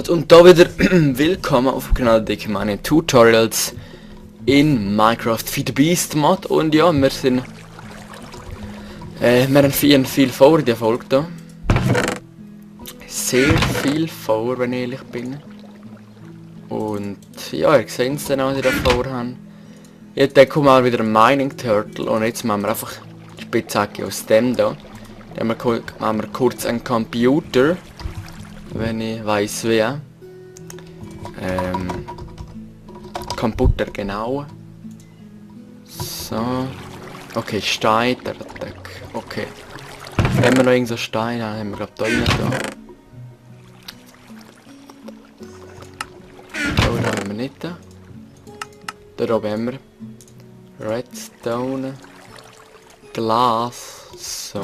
Und da wieder willkommen auf dem Kanal Dicke meine Tutorials in Minecraft Feed the Beast Mod. Und ja, wir haben viel vor in der Folge da. Sehr viel vor, wenn ich ehrlich bin. Und ja, ihr seht es dann auch, was ich da vorhabe. Jetzt kommt mal wieder ein Mining Turtle und jetzt machen wir einfach die Spitzhacke aus dem da. Dann machen wir kurz einen Computer, wenn ich weiß wer. Computer genau. So. Okay, Stein, der Attack. Okay. Haben wir noch irgend so Stein? Dann haben wir glaube da rein da. Oh, da haben wir nicht da. Da oben haben wir Redstone. Glas. So.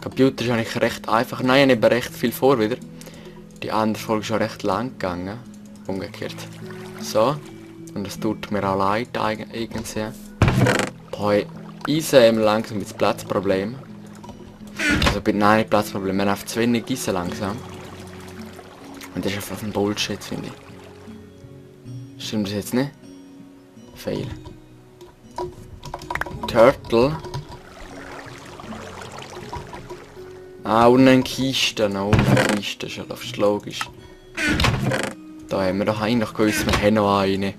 Computer ist eigentlich recht einfach. Nein, ich habe recht viel vor wieder. Die andere Folge ist schon recht lang gegangen. Umgekehrt. So. Und das tut mir auch leid irgendwie. Boah, Eisen haben wir langsam mit Platzproblem. Also nein, nicht Platzproblem, wir haben einfach zu wenig Eisen langsam. Und das ist einfach ein Bullshit, finde ich. Stimmt das jetzt nicht? Fail. Turtle. Ah, und eine Kiste, noch eine Kiste, ist ja fast logisch. Da haben wir doch eigentlich gewusst, wir haben noch eine.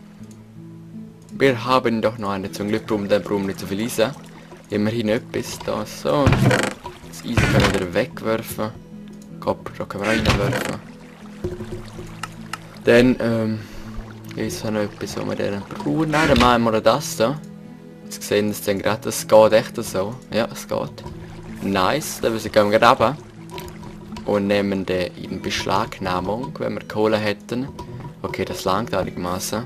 Wir haben doch noch eine, zum Glück brauchen wir nicht so viel Eisen. Immerhin etwas da, so. Das Eisen können wir wieder wegwerfen. Kopf, da können wir reinwerfen. Dann, ist noch etwas, was wir dann brauchen. Nein, dann machen wir das da. Jetzt sehen wir es dann gerade, es geht echt so. Ja, es geht. Nice, dann gehen wir gerade runter. Und nehmen den in Beschlagnahmung, wenn wir Kohle hätten. Okay, das langt einigermaßen.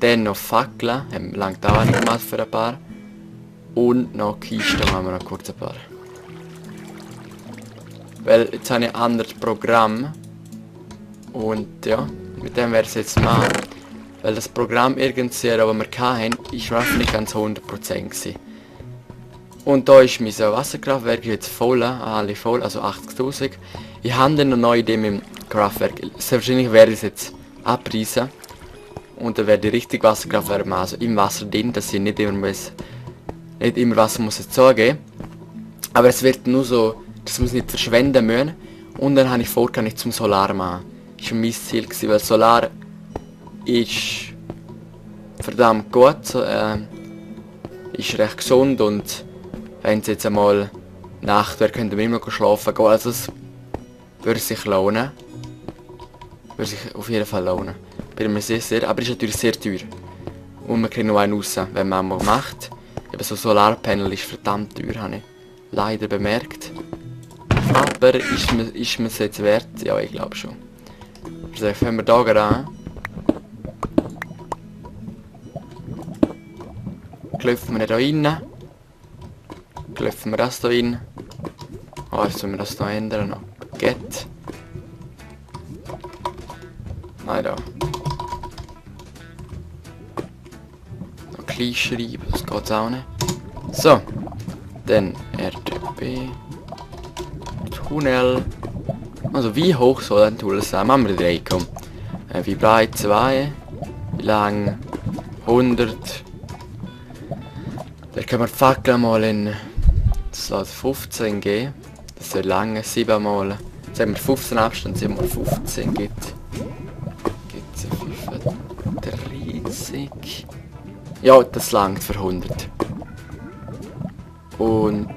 Dann noch Fackeln, langt auch einigermaßen für ein paar. Und noch Kisten machen wir noch kurz ein paar. Weil jetzt habe ich ein anderes Programm. Und ja, mit dem werde ich es jetzt machen. Weil das Programm irgendwie, das wir hatten, ist nicht ganz 100% gewesen. Und da ist mein Wasserkraftwerk jetzt voll, alle voll, also 80.000. Ich habe dann eine neue Idee mit dem Kraftwerk. Sehr wahrscheinlich werde ich es jetzt abreißen. Und dann werde ich richtig Wasserkraftwerk machen, also im Wasser drin, dass ich nicht immer Wasser muss jetzt zugeben. Aber es wird nur so, dass wir es nicht verschwenden müssen. Und dann habe ich vor, kann ich zum Solar machen. Das war mein Ziel gewesen, weil Solar ist verdammt gut, ist recht gesund und wenn es jetzt einmal Nacht wäre, könnten wir immer schlafen gehen. Also es würde sich lohnen. Würde sich auf jeden Fall lohnen. Bin mir sehr sicher, aber ist natürlich sehr teuer. Und man kriegt noch einen raus, wenn man einmal macht. Eben so Solarpanel ist verdammt teuer, habe ich leider bemerkt. Aber ist mir es jetzt wert? Ja, ich glaube schon. Also fangen wir da gerade an. Klopfen wir da rein. Klopfen wir das da rein. Oh, jetzt müssen wir das da ändern. Get. Nein, da. Noch klein schreiben, das geht auch nicht. So. Dann RTB. Tunnel. Also wie hoch soll ein Tunnel sein? Machen wir 3, komm. Wie breit 2. Wie lang 100. Da können wir die Fackel mal in 15 geben. Das soll lange 7 mal. Jetzt haben wir 15 Abstand, 7 mal 15 gibt es 35. Ja, das langt für 100. Und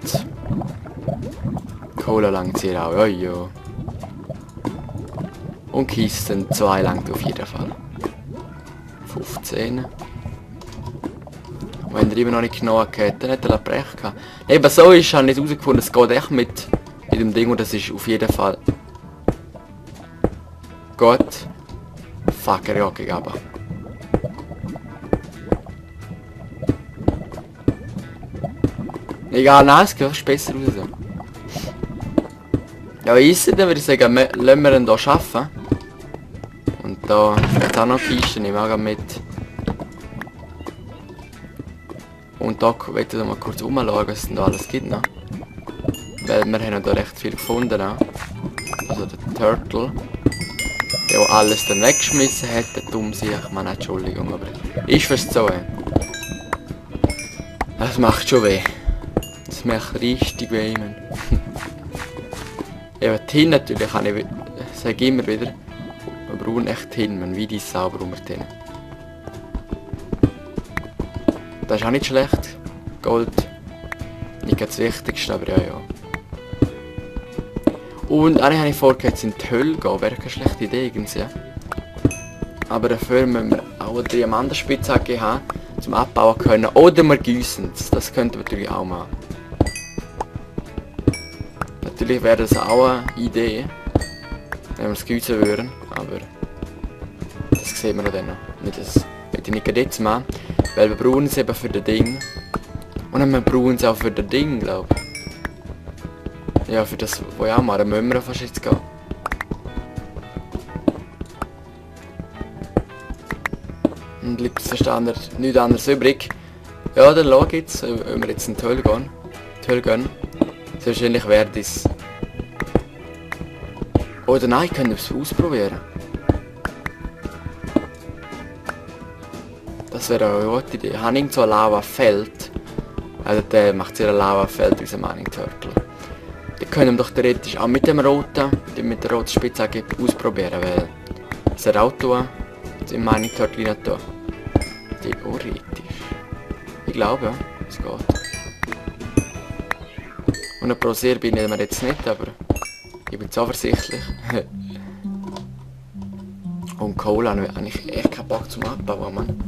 Kohle langt hier auch. Oh, ja. Und Kisten 2 langt auf jeden Fall. 15. Wenn er immer noch nicht genug hat, dann hat er Pech gehabt. Eben so ist, habe ich nicht herausgefunden, es geht echt mit dem Ding und das ist auf jeden Fall gut. Fuck, er hat gegeben. Egal, nein, es geht besser raus. So. Ja, easy, dann würde ich sagen, lassen wir ihn hier arbeiten. Und da hat auch noch Kisten, nehmen wir auch mit. Und da wollte ich mal kurz umschauen, was es denn da alles gibt noch. Weil wir haben da recht viel gefunden noch. Also der Turtle. Der alles dann weggeschmissen hat, der dumm sich. Ich meine, Entschuldigung, aber ist fast so. Das macht schon weh. Das macht richtig weh, man. Ja, Tin natürlich kann ich sage immer wieder. Wir brauchen echt Tin, man, wie die sauber unter Tin. Das ist auch nicht schlecht. Gold. Nicht ganz das Wichtigste, aber ja. Und eigentlich habe ich vor, jetzt in die Hölle gehen. Wäre keine schlechte Idee, ja. Aber dafür müssen wir auch eine Diamantenspitzhacke haben, zum Abbauen können. Oder wir gießen es. Das könnte man natürlich auch machen. Natürlich wäre das auch eine Idee, wenn wir es gießen würden. Aber das sehen wir dann noch. Das will ich nicht jetzt machen. Weil wir brauchen es eben für das Ding. Und wir brauchen es auch für das Ding, glaube ich. Ja, für das, wo ich auch mal, dann müssen wir fast jetzt gehen. Und bleibt fast nichts anderes übrig. Ja, dann schau jetzt, wenn wir jetzt in die Hölle gehen. Sehr wahrscheinlich wäre das. Oder nein, können wir es ausprobieren. Das wäre eine gute Idee. Ich habe irgend so ein Lavafeld. Also der macht sehr ein Lavafeld, unser Mining Turtle. Die können wir doch theoretisch auch mit dem roten, mit der roten Spitzhacke ausprobieren, weil das Auto im Mining Turtle nicht da. Theoretisch. Ich glaube ja, es geht. 100% bin ich mir jetzt nicht, aber ich bin zuversichtlich. Und Kohle habe ich echt keinen Bock zum Abbauen, Mann.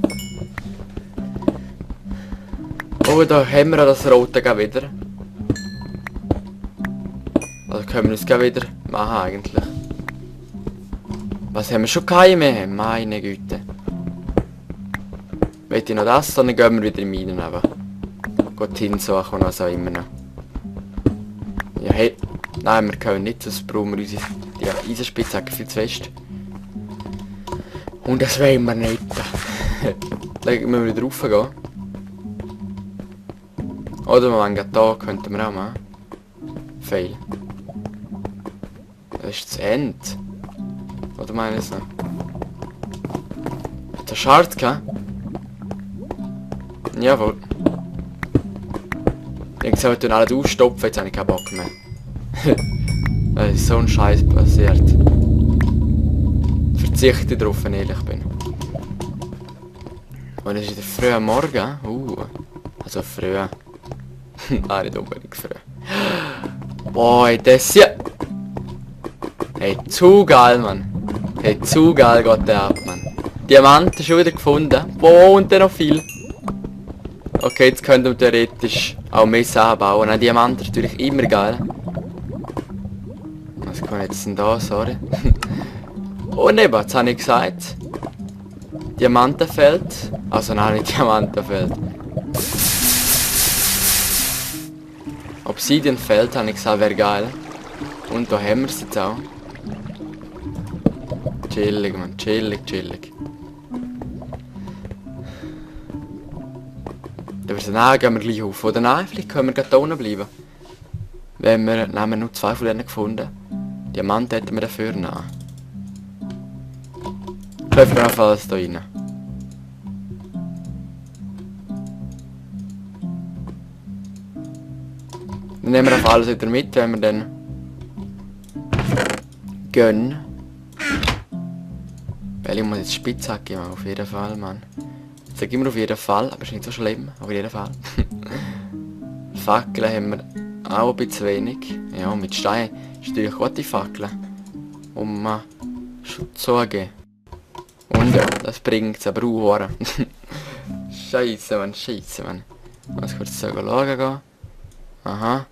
Oh, da haben wir das Rote wieder. Also können wir es wieder machen eigentlich. Was haben wir schon keine? Meine Güte. Wollt ihr noch das, dann gehen wir wieder in Minen aber. Gut hinsuchen und was auch immer noch. Ja, hey. Nein, wir können nicht, sonst brauchen wir unsere Eisenspitzhacke viel zu fest. Und das wollen wir nicht. Dann müssen wir wieder raufgehen. Oder wir wollen da, könnten wir auch machen. Fail. Das ist das Ende. Oder meine ich es noch? Hat er Schart gehabt? Jawohl. Ich sollte dann alles ausstopfen, jetzt habe ich keinen Bock mehr. Es ist so ein Scheiß passiert. Verzichte darauf, wenn ich ehrlich bin. Und es ist wieder früh am Morgen. Also früh. Nein, nicht unbedingt früh. Boah, das hier. Hey, zu geil, Mann. Hey, zu geil geht der ab, Mann. Diamanten schon wieder gefunden. Boah, und dann noch viel. Okay, jetzt könnten wir theoretisch auch mehr Sachen bauen. Ein Diamant ist natürlich immer geil. Was kann ich jetzt denn da, sorry. Und eben, jetzt habe ich gesagt. Diamantenfeld. Also nein, nicht Diamantenfeld. Obsidianfeld habe ich gesagt, wäre geil. Und da haben wir es jetzt auch. Chillig, man, chillig, chillig. Da würde ich sagen, nein, gehen wir gleich auf. Oder nein, vielleicht können wir gerade da unten bleiben. Wenn wir, haben wir nur 2 von denen gefunden. Diamant hätten wir dafür noch. Treffen wir einfach alles da rein. Dann nehmen wir einfach alles wieder mit, wenn wir dann gehen. Weil ich muss jetzt Spitzhacke machen, auf jeden Fall, Mann. Ich sage immer auf jeden Fall, aber ist nicht so schlimm, auf jeden Fall. Fackeln haben wir auch ein bisschen wenig. Ja, mit Stein ist natürlich gute Fackeln. Um Schutz zu geben. Und ja, das bringt es aber auch. Scheiße, Mann, scheiße, Mann. Ich muss kurz schauen gehen. Aha.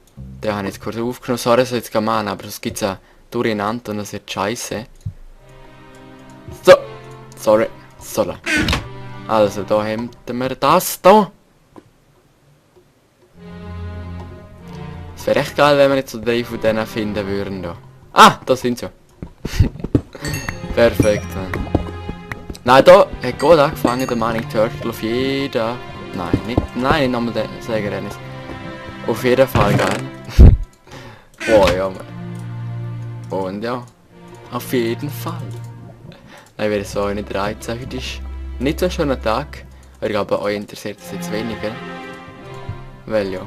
Den habe ich jetzt kurz aufgenommen. Sorry, dass ich jetzt machen, aber das gibt es ja durcheinander und das wird scheiße. So. Sorry. Sorry. Also, da haben wir das hier. Es wäre echt geil, wenn wir jetzt so 3 von denen finden würden. Da. Ah, da sind sie. Perfekt. Nein, da hat gut angefangen, der Mining Turtle auf jeden Nein, nicht nochmal den Sägerennis. Auf jeden Fall geil. Oh ja, Mann. Und ja, auf jeden Fall. Ich werde so nicht reizen. Heute ist nicht so ein schöner Tag. Aber ich glaube, euch interessiert es jetzt weniger. Weil ja.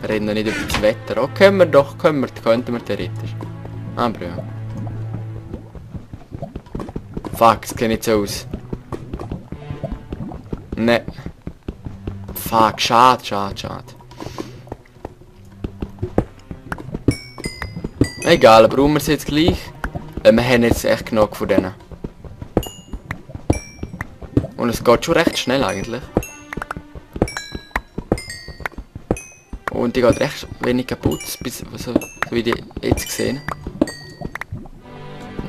Wir reden noch nicht über das Wetter. Oh, könnten wir theoretisch. Aber ja. Fuck, es sieht nicht so aus. Ne. Fuck, schade. Egal, brauchen wir es jetzt gleich. Wir haben jetzt echt genug von denen. Und es geht schon recht schnell eigentlich. Und die geht recht wenig kaputt, bis, so wie die jetzt gesehen.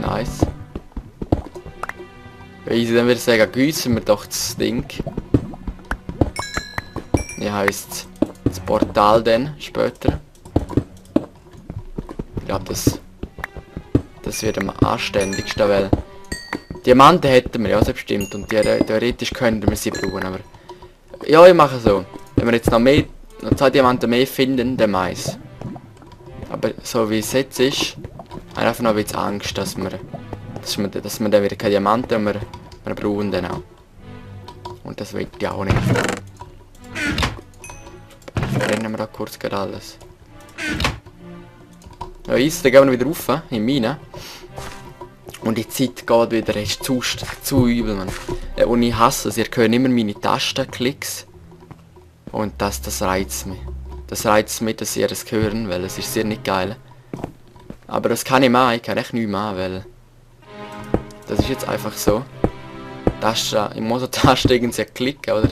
Nice. Easy, dann würde ich sagen, gießen wir doch das Ding. Wie heisst das Portal dann später? Ich glaube, das wird am anständigsten, weil Diamanten hätten wir ja selbstbestimmt und theoretisch könnten wir sie brauchen, aber ja, ich mache so. Wenn wir jetzt noch 2 Diamanten mehr finden, dann Mais. Aber so wie es jetzt ist, habe ich einfach noch ein bisschen Angst, dass wir dann wieder keine Diamanten mehr brauchen dann auch. Und das will ich auch nicht. Verbrennen wir da kurz gerade alles. Ja, dann gehen wir wieder rauf, in Mine. Und die Zeit geht wieder, ist zu übel, man. Und ich hasse es, ihr hört immer meine Tastenklicks. Und das reizt mich. Das reizt mich, dass ihr das hören, weil es ist sehr nicht geil. Aber das kann ich machen, ich kann echt nichts machen, weil das ist jetzt einfach so. Taste, ich muss eine Taste irgendwie klicken, oder?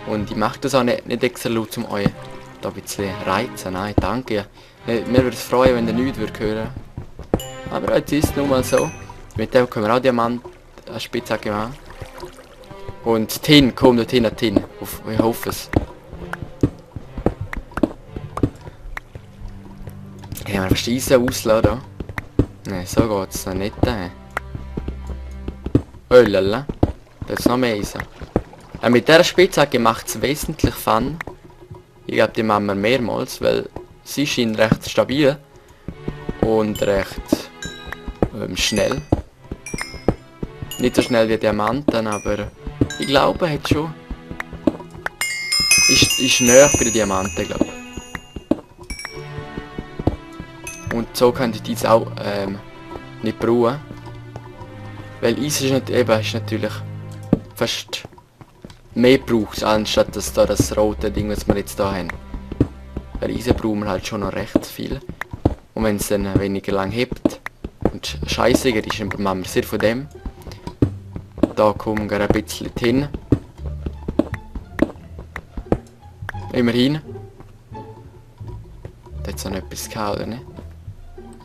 Und ich mache das auch nicht extra laut, um euch da ein bisschen reizen. Nein, danke. Mir würde es freuen, wenn ihr nichts hören. Aber jetzt ist es nun mal so. Mit dem können wir auch Diamant Spitzhacke machen. Und Tin, komm dorthin, Tin. Ich hoffe es. Können wir fast Eisen ausladen? Nein, so geht es noch nicht. Oh lala. Da ist noch mehr Eisen. Mit dieser Spitzhacke macht es wesentlich Fun. Ich glaube, die machen wir mehrmals, weil sie scheint recht stabil und recht schnell. Nicht so schnell wie Diamanten, aber ich glaube, hat schon. Ist näher bei den Diamanten, glaube ich. Und so könnte ich dies auch nicht brauchen. Weil Eisen ist natürlich fast mehr braucht, anstatt das rote Ding, was wir jetzt da haben. Weil Eisen brauchen wir halt schon noch recht viel. Und wenn es dann weniger lang hebt und scheißiger ist, dann machen wir sehr von dem. Da kommen wir ein bisschen hin. Immerhin. Da hat es noch etwas gehabt, oder nicht?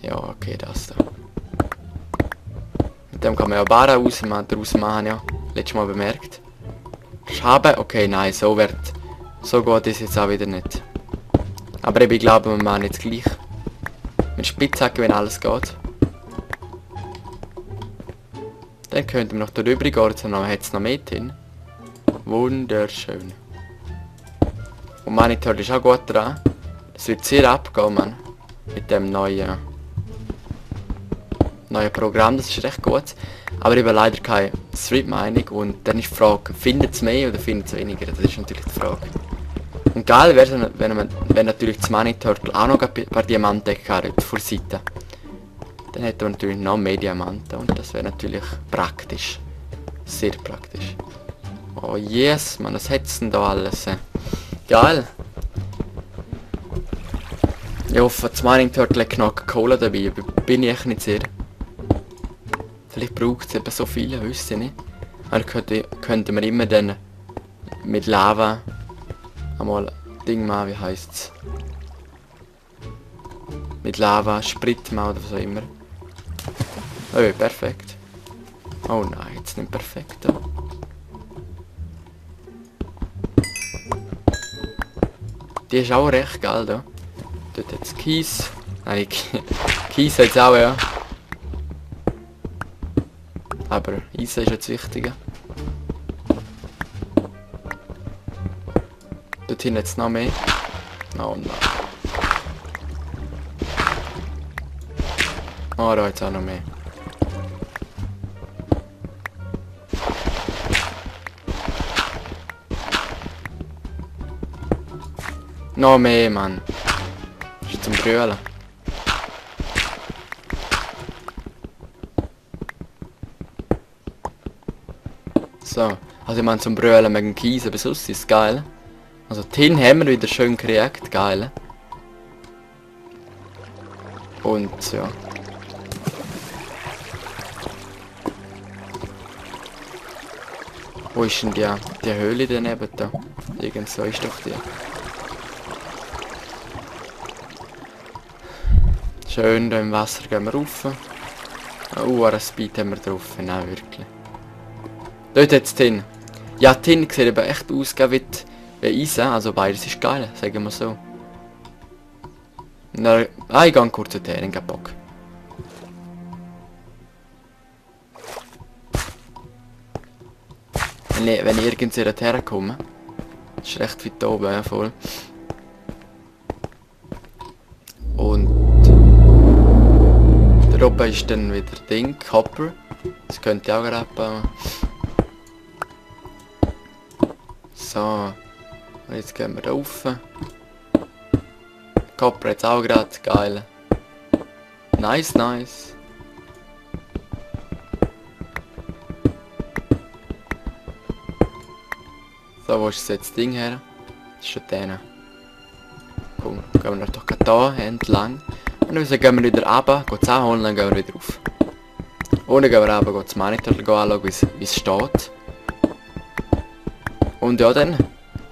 Ja, okay, das da. Mit dem kann man ja Barren daraus machen, ja. Letztes Mal bemerkt. Schaben? Okay, nein, so geht es jetzt auch wieder nicht. Aber ich glaube, wir machen jetzt gleich. Mit Spitzhacke, wenn alles geht. Dann könnten wir noch da rüber gehen, dann hat es noch mehr hin. Wunderschön. Und Monitor ist auch gut dran. Das wird sehr abgehen, man. Mit dem neuen Programm, das ist recht gut. Aber ich habe leider keine Street-Meinung und dann ist die Frage, findet es mehr oder findet es weniger? Das ist natürlich die Frage. Und geil wäre es, wenn natürlich das Monitor auch noch ein paar Diamanten hätte vor der Seite. Dann hätten wir natürlich noch mehr Diamanten und das wäre natürlich praktisch. Sehr praktisch. Oh yes, man, das hätt's denn da alles. Geil. Ich hoffe, das Mining Turtle hat noch Cola dabei, bin ich echt nicht sicher. Vielleicht braucht es eben so viele, wüsste ich nicht. Aber könnte man immer dann mit Lava einmal Ding machen, wie heisst's? Mit Lava Sprit machen oder was auch immer. Oh, perfekt. Oh nein, jetzt nicht perfekt. Oh. Die ist auch recht geil da. Dort hat es Kies. Nein, Kies hat es auch, ja. Aber Eisen ist jetzt wichtiger. dort hinten jetzt noch mehr. Oh nein. Oh, da jetzt auch noch mehr. Noch mehr, Mann. Das ist zum Brüllen. So. Also ich meine zum Brüllen wegen Kies, aber sonst ist es geil. Also Tin haben wir wieder schön gekriegt, geil. Und ja. Wo ist denn die Höhle daneben da? Irgend so ist doch die. Schön, da im Wasser gehen wir rauf. Ein Speed haben wir drauf, nein wirklich. Dort jetzt Tin. Ja, Tin sieht eben echt aus wie Eisen, also beides ist geil, sagen wir so. Na, ich gehe kurz dorthin, ich hab Bock. Wenn ich irgendwie dorthin komme, ist recht weit oben, ja, voll. Und da oben ist dann wieder Ding, Copper. Das könnte ich auch gerade abbauen. So. Und jetzt gehen wir da rauf. Copper jetzt auch gerade, geil. Nice, nice. So, wo ist jetzt das Ding her? Das ist schon der. Komm, gehen wir doch gerade hier entlang. Und dann gehen wir wieder runter, gehen es anholen, dann gehen wir wieder rauf. Und dann gehen wir runter, gehen das Monitor anschauen, wie es steht. Und ja, dann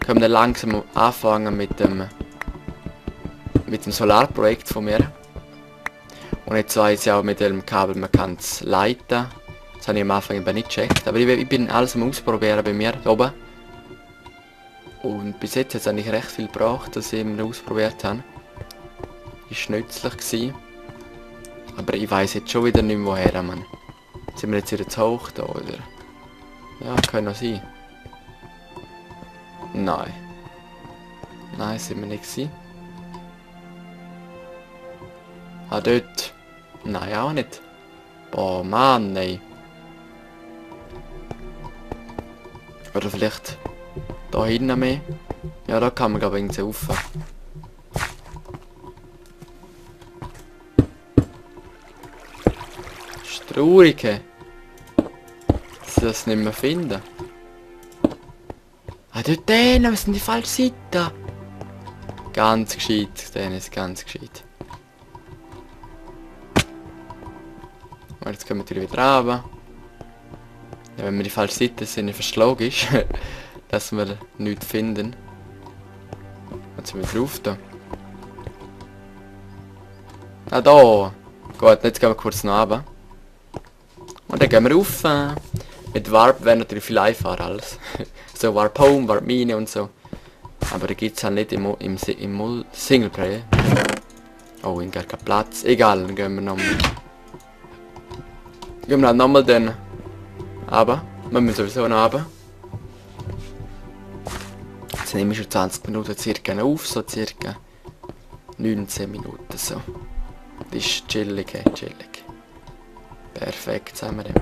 können wir langsam anfangen mit dem Solarprojekt von mir. Und jetzt weiss ich auch mit dem Kabel, man kann es leiten. Das habe ich am Anfang eben nicht gecheckt. Aber ich bin alles am Ausprobieren bei mir hier oben. Und bis jetzt hat es eigentlich recht viel gebraucht, dass ich ihn ausprobiert habe. Ist nützlich gewesen. Aber ich weiss jetzt schon wieder nicht mehr woher, Mann. Sind wir jetzt wieder zu hoch da, oder? Ja, kann noch sein. Nein. Nein, sind wir nicht gewesen. Ah, dort. Nein, auch nicht. Boah, Mann, nein. Oder vielleicht da hinten mehr. Ja, da kann man glaube ich irgendwie rauf. Ist traurig, dass ich das nicht mehr finde. Ah, dort hinten, was sind die falsche Seite? Ganz gescheit, den ist ganz gescheit. Und jetzt können wir natürlich wieder runter. Ja, wenn wir die falsche Seite sind, ist es logisch, dass wir nichts finden. Jetzt sind wir drauf da. Ah, da! Gut, jetzt gehen wir kurz nach oben. Und dann gehen wir rauf. Mit Warp wäre natürlich viel einfacher alles. So Warp Home, Warp Mine und so. Aber da gibt es halt nicht im Singleplayer. Oh, in gar keinen Platz. Egal, dann gehen wir nochmal. Gehen wir halt nochmal dann. Aber, wir müssen sowieso noch runter. Jetzt nehme ich schon 20 Minuten circa auf, so circa 19 Minuten so. Das ist chillig, chillig. Perfekt, jetzt haben wir den.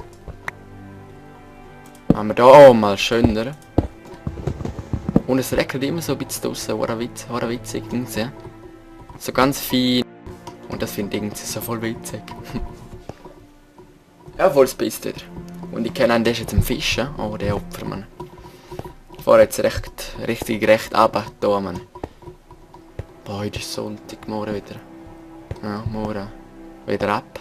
Machen wir da auch mal schöner. Und es regnet immer so ein bisschen draussen, war witzig, ja. So ganz fein. Und das finde ich irgendwie so voll witzig. Ja, voll Space wieder. Und ich kenne einen, der ist jetzt am Fischen. Oh, der Opfer, Mann. Ich fahre jetzt richtig recht runter, da, Mann. Boah, heute ist Sonntag, morgen wieder. Ja, morgen wieder ab.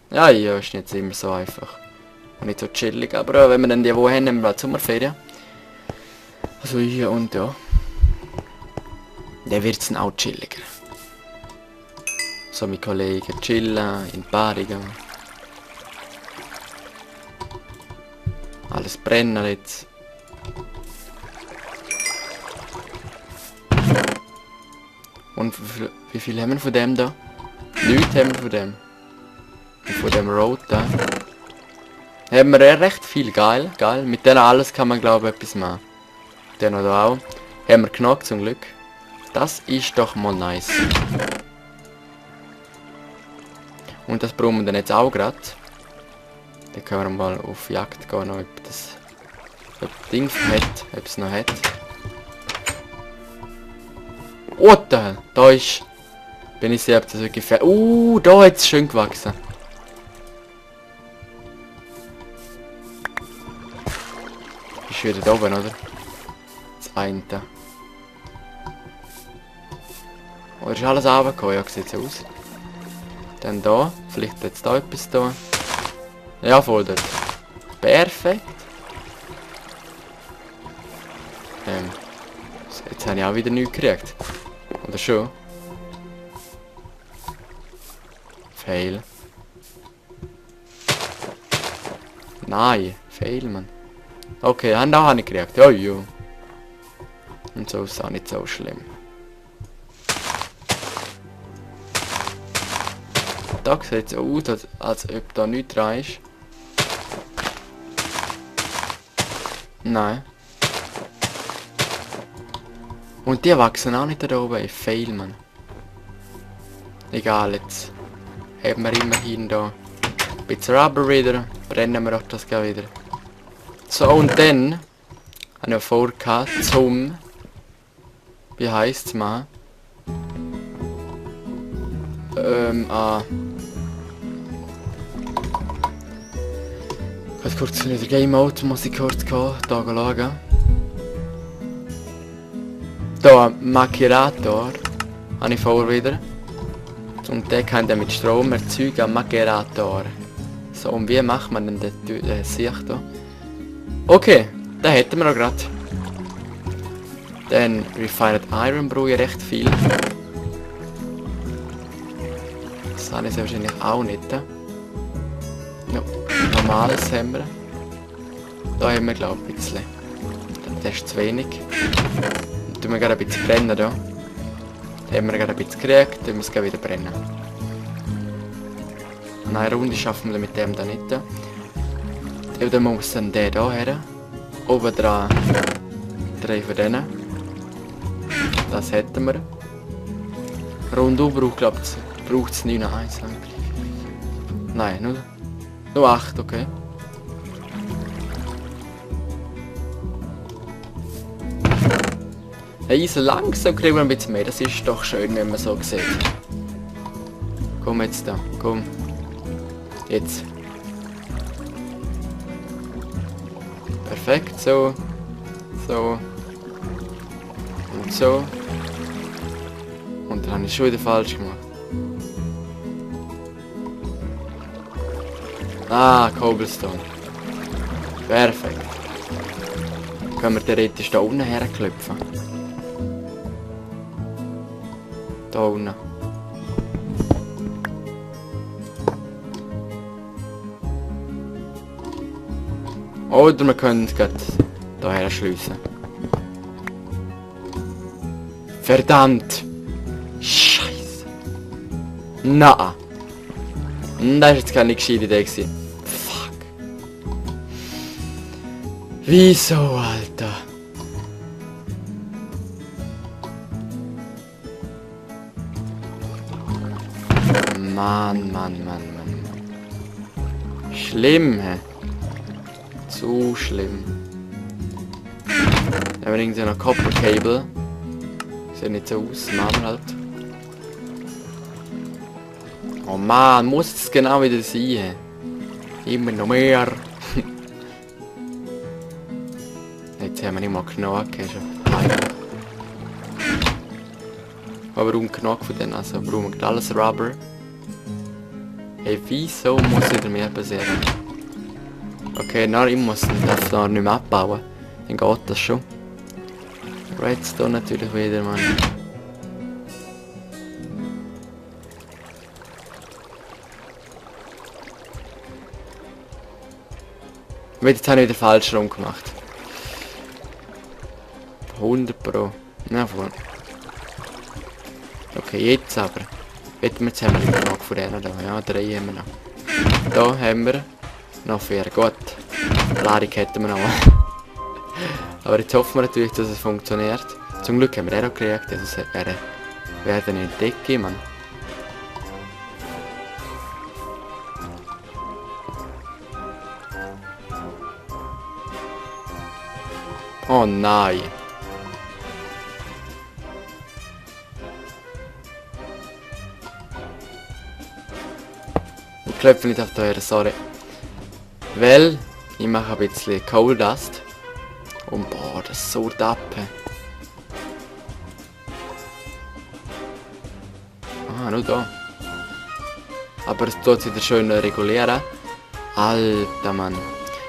Ja, ist nicht immer so einfach. Und nicht so chillig, aber wenn wir dann die Woche haben, nehmen wir halt Sommerferien. Also hier und ja. Dann wird es dann auch chilliger. So mit Kollegen chillen, in die Bar gehen. Alles brennen jetzt. Und wie viel haben wir von dem da? Nichts haben wir von dem. Und von dem Road da. Haben wir recht viel, geil. Mit denen alles kann man glaube ich etwas machen. Den oder auch. Haben wir genug zum Glück. Das ist doch mal nice. Und das brauchen wir dann jetzt auch gerade. Dann können wir mal auf Jagd gehen, ob das Ding hat, ob es noch hat. Oh, da ist... Bin ich sehr, ob das wirklich fair... da hat es schön gewachsen. Ist wieder da oben, oder? Das eine. Oder ist alles runtergekommen? Ja, sieht so aus. Dann da. Vielleicht jetzt da etwas da. Ja, voll dort. Perfekt. Jetzt habe ich auch wieder nichts gekriegt. Oder schon? Fail. Nein, fail, Mann. Okay, da habe ich gekriegt. Ja, ja. Und so ist es auch nicht so schlimm. Da sieht es aus, als ob da nichts dran ist. Nein. Und die wachsen auch nicht da oben. Ich fail, Mann. Egal, jetzt haben wir immerhin da ein bisschen Rubber wieder. Brennen wir auch das gleich wieder. So, und dann habe ich vor zum... Wie heisst es mal? Ganz kurz in der Game Mode muss ich kurz gehen, da schauen. Da, Macerator habe ich vor wieder. Und der kann dann mit Strom erzeugen, Macerator. So, und wie macht man denn den Sicht da? Okay, den hätten wir noch gerade. Dann Refined Iron brauche ich recht viel. Das habe ich sehr wahrscheinlich auch nicht. No, normales haben wir. Da haben wir glaube ich ein bisschen. Das ist zu wenig. Dann tun wir gerade ein bisschen brennen da. Da haben wir gerade ein bisschen gekriegt, dann müssen wir wieder brennen. Eine Runde schaffen wir mit dem da nicht. Dann muss dann der da her. Oben dran 3 von denen. Das hätten wir. Rundum braucht es 9, 1, 2, 3, 4. Nein, nur 8, okay. Hey, so langsam kriegen wir ein bisschen mehr. Das ist doch schön, wenn man so sieht. Komm jetzt da, komm. Jetzt. Perfekt, so. So. Und so. Und dann habe ich schon wieder falsch gemacht. Ah, Cobblestone. Perfekt. Können wir theoretisch da unten herklopfen. Da unten. Oder wir können es gerade hierher schliessen. Verdammt! Scheiße! Na! Das war jetzt keine gescheite Idee gewesen. Fuck! Wieso, Alter? Mann. Schlimm, hä? Zu schlimm. Da haben wir irgendwie noch Copper Cable. Sieht nicht so aus, machen wir halt. Oh Mann, muss es genau wieder sein? Immer noch mehr. Jetzt haben wir nicht mal genug. Aber genug von denen, also brauchen wir alles Rubber. Hey, wieso muss wieder mehr passieren? Okay, na, ich muss das noch nicht mehr abbauen. Dann geht das schon. Redstone natürlich wieder, Mann. Jetzt habe ich wieder falsch rum gemacht. 100 Pro. Na voll. Okay, jetzt aber. Jetzt haben wir genug von denen da. Ja, 3 haben wir noch. Da haben wir noch 4. Gut. Ladung hätten wir noch. Aber jetzt hoffen wir natürlich, dass es funktioniert. Zum Glück haben wir den auch gekriegt, also wäre dann in die Decke, Mann. Oh nein. Ich klopfe nicht auf die Tür, sorry. Weil, ich mache ein bisschen Coal Dust. Und boah, das saugt ab. Ah, nur da. Aber es tut wieder schön regulieren. Alter Mann.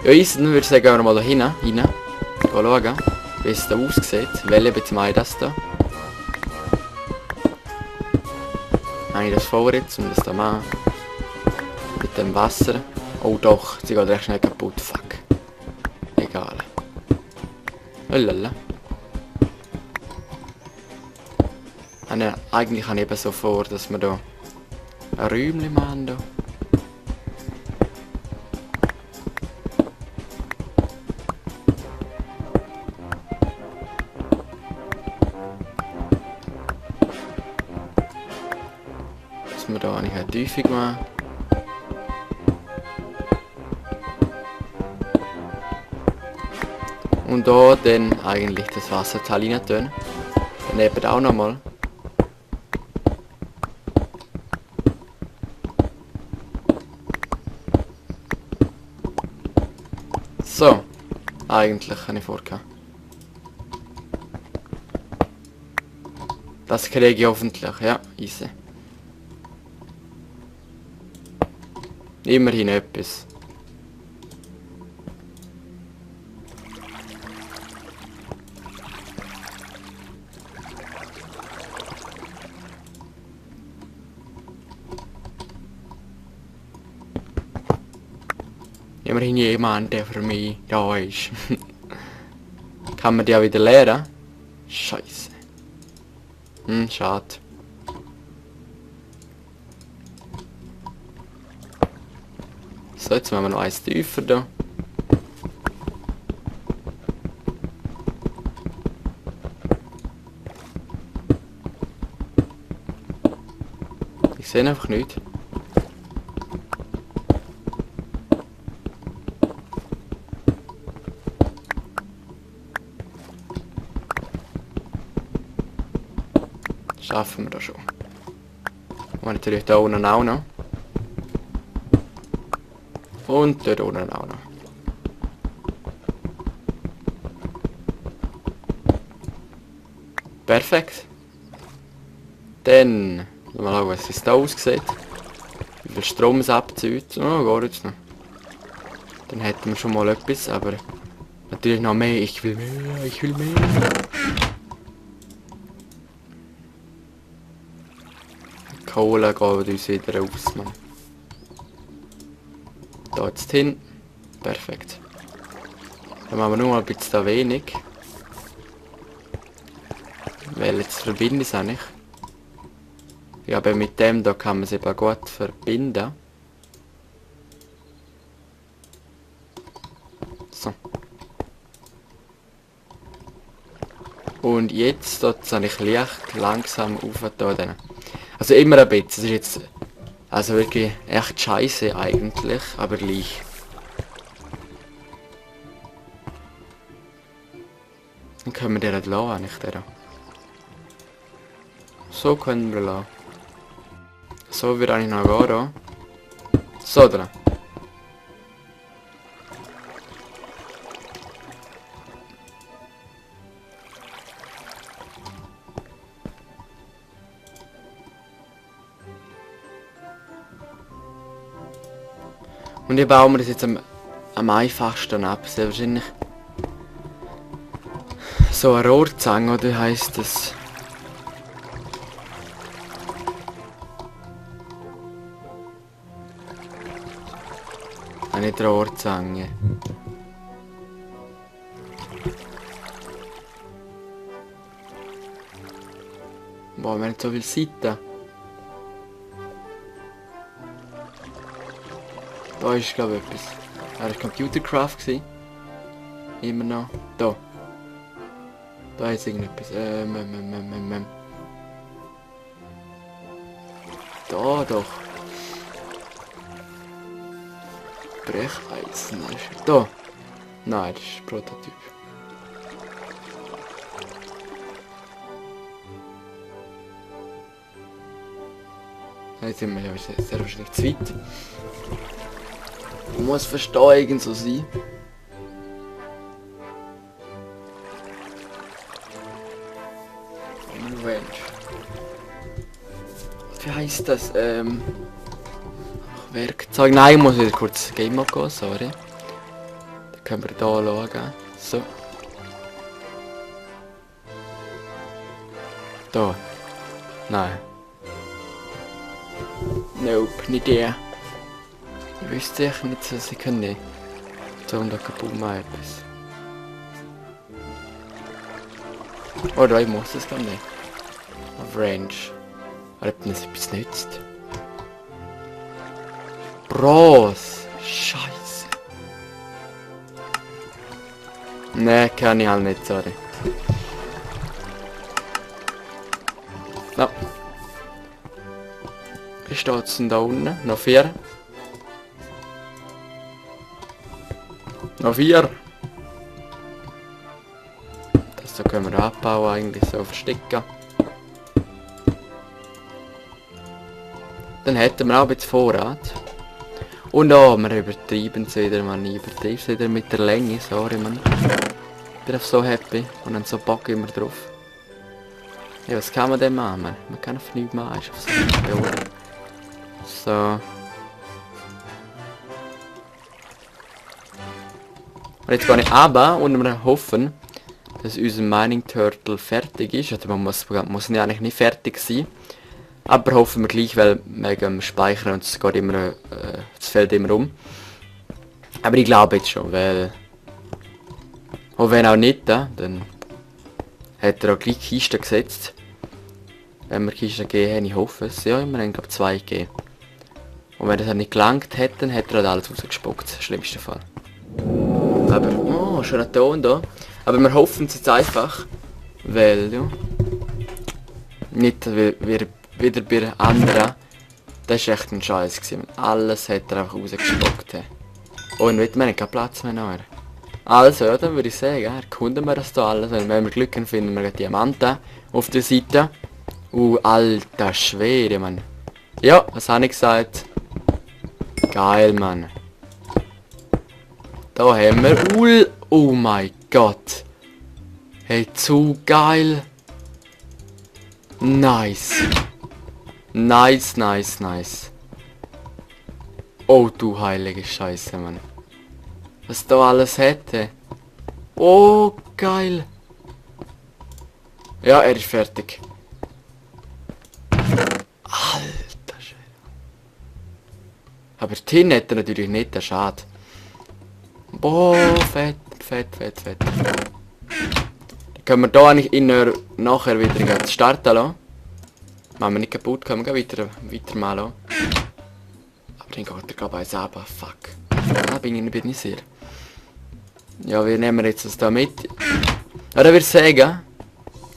Ja, ich würde sagen, gehen wir mal da rein. Gehen schauen, wie es da aussieht. Welche bezweige das da? Habe ich das vor jetzt, um das da machen? Mit dem Wasser. Oh doch, sie geht recht schnell kaputt. Fuck. Egal. Lala. Eigentlich habe ich eben so vor, dass wir da ein Räumchen machen. Da. Dass wir da eigentlich eine Tiefung machen. Und da dann eigentlich das Wasserteil rein tun. Daneben auch nochmal. So. Eigentlich habe ich vorgehabt. Das kriege ich hoffentlich, ja, easy. Immerhin etwas. Immerhin jemand, der für mich da ist. Kann man die auch wieder leeren? Scheiße. Schade. So, jetzt machen wir noch eins tiefer da. Ich sehe einfach nichts. Schaffen wir das schon. Und natürlich da unten auch noch. Und dort unten auch noch. Perfekt. Dann mal schauen, wie es da aussieht. Wie viel Strom es abzieht. Oh, geht jetzt noch. Dann hätten wir schon mal etwas, aber natürlich noch mehr. Ich will mehr, ich will mehr. Kohle geht uns wieder aus, Mann. Da jetzt hin. Perfekt. Dann machen wir nur mal ein bisschen da wenig. Weil jetzt verbinde ich es eigentlich. Ja, aber mit dem da kann man es eben gut verbinden. So. Und jetzt tut es eigentlich leicht langsam aufgetan. Also immer ein bisschen. Das ist jetzt also wirklich echt scheiße eigentlich, aber gleich. Dann können wir den nicht lassen, eigentlich der. So können wir lassen. So wird eigentlich noch gehen da. So dran. Und ich baue mir das jetzt am einfachsten ab. Sehr wahrscheinlich so eine Rohrzange, oder heisst das? Eine Rohrzange. Boah, wir haben so viele Seiten. Da ist glaube ich etwas. Das war Computercraft. Immer noch. Da. Da ist irgendetwas. Da doch. Brecheisen. Da. Nein, das ist ein Prototyp. Jetzt sind wir ja sehr wahrscheinlich zu weit. Muss verstehen so sein. Wie heisst das? Werkzeug. Nein, ich muss wieder kurz Game Mode gehen, sorry. Dann können wir hier schauen. So. Da. Nein. Nope, nicht der. Ich wüsste echt nicht, was ich kann nicht. So, und da kaputt mal etwas. Oder ich muss es gar nicht. Auf Range. Aber ob das etwas nützt. Bros! Scheiße. Ne, kann ich halt nicht, sorry. No. Wie steht's denn da unten? Noch 4. Noch 4. Das da können wir abbauen, eigentlich so verstecken. Dann hätten wir auch ein bisschen Vorrat. Und oh, wir übertreiben es wieder, man. Ich übertreibe es wieder mit der Länge, sorry, man. Ich bin einfach so happy und dann so Bock immer drauf. Ja, was kann man denn machen, man? Man kann auf nichts machen, ist auf so eine So. Und jetzt gehe ich runter und wir hoffen, dass unser Mining Turtle fertig ist. Also man muss ja eigentlich nicht fertig sein. Aber hoffen wir gleich, weil wegen dem Speichern und es geht immer, es fällt immer um. Aber ich glaube jetzt schon, weil... Und wenn auch nicht, dann hat er auch gleich Kisten gesetzt. Wenn wir Kisten gegeben haben, ich hoffe es. Ja, wir haben glaube 2 gegeben. Und wenn das nicht gelangt hätte, dann hätte er halt alles rausgespuckt. Das schlimmste Fall. Aber, oh, schon ein Ton da. Aber wir hoffen es jetzt einfach. Weil, ja... Nicht, wieder bei anderen. Das war echt ein Scheiß gewesen. Alles hat er einfach rausgespuckt. Und wir haben keinen Platz mehr nachher. Also, ja, dann würde ich sagen, erkunden wir das hier alles. Wenn wir Glück haben, finden wir Diamanten auf der Seite. Alter Schwede, Mann. Ja, was habe ich gesagt? Geil, Mann. Da haben wir... Oh mein Gott. Hey, zu geil. Nice. Nice, nice, nice. Oh, du heilige Scheiße, Mann. Was da alles hätte. Oh, geil. Ja, er ist fertig. Alter Schwede. Aber Tin hätte er natürlich nicht, der Schade. Boah, fett, fett, fett, fett. Dann können wir da eigentlich nachher wieder starten lassen. Machen wir nicht kaputt, können wir weiter mal lassen. Aber dann geht er glaube ich selber. Fuck. Da bin ich nicht sicher. Ja, wir nehmen jetzt das da mit. Ja, dann würde ich sagen,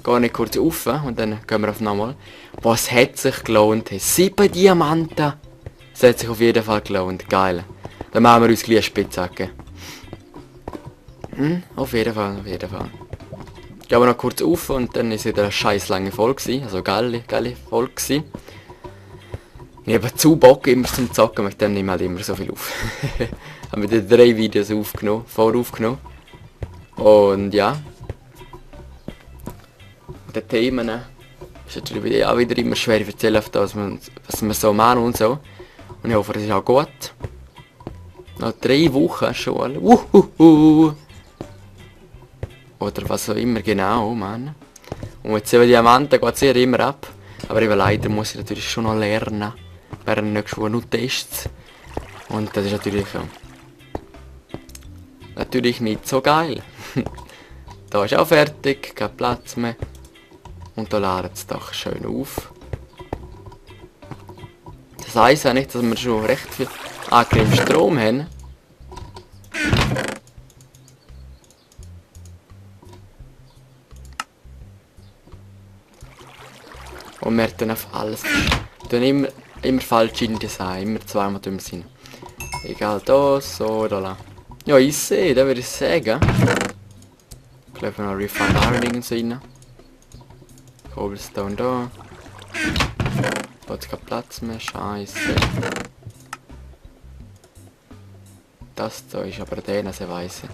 gehe ich kurz rauf und dann gehen wir auf nochmal. Was hat sich gelohnt? 7 Diamanten! Das hat sich auf jeden Fall gelohnt. Geil. Dann machen wir uns gleich eine Spitzhacke. Auf jeden Fall, auf jeden Fall. Gehen wir noch kurz auf und dann ist wieder eine scheiß lange Folge gewesen. Also geile Folge gewesen. Ich habe zu Bock immer zum Zocken, mit dem nehme ich halt immer so viel auf. Haben wir 3 Videos voraufgenommen. Und ja. Mit den Themen ist natürlich auch wieder immer schwer zu erzählen, was wir so machen und so. Und ich hoffe, das ist auch gut. Noch 3 Wochen schon. Oder was auch immer genau, Mann. Und mit 7 Diamanten geht es hier immer ab. Aber eben leider muss ich natürlich schon noch lernen. Während nächstes Woche nur Tests. Und das ist natürlich nicht so geil. Da ist auch fertig, kein Platz mehr. Und da ladet es doch schön auf. Das heisst ja nicht, dass wir schon recht viel angenehmen Strom haben. Und wir tun auf alles. Wir tun immer falsch in Design, immer zweimal dumm sein. Egal, da, so, da lang. Ja, ich sehe, da würde ich sagen. Ich glaube noch Refined Iron irgendwo rein. Cobblestone da. Da hat keinen Platz mehr, scheiße. Das da ist aber der, also weiss ich.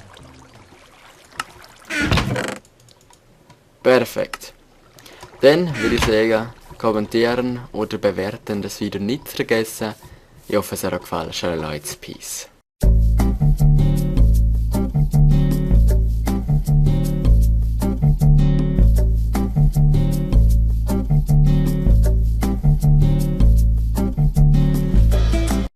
Perfekt. Dann würde ich sagen, kommentieren oder bewerten das Video nicht vergessen. Ich hoffe, es hat euch gefallen. Ciao Leute, Peace.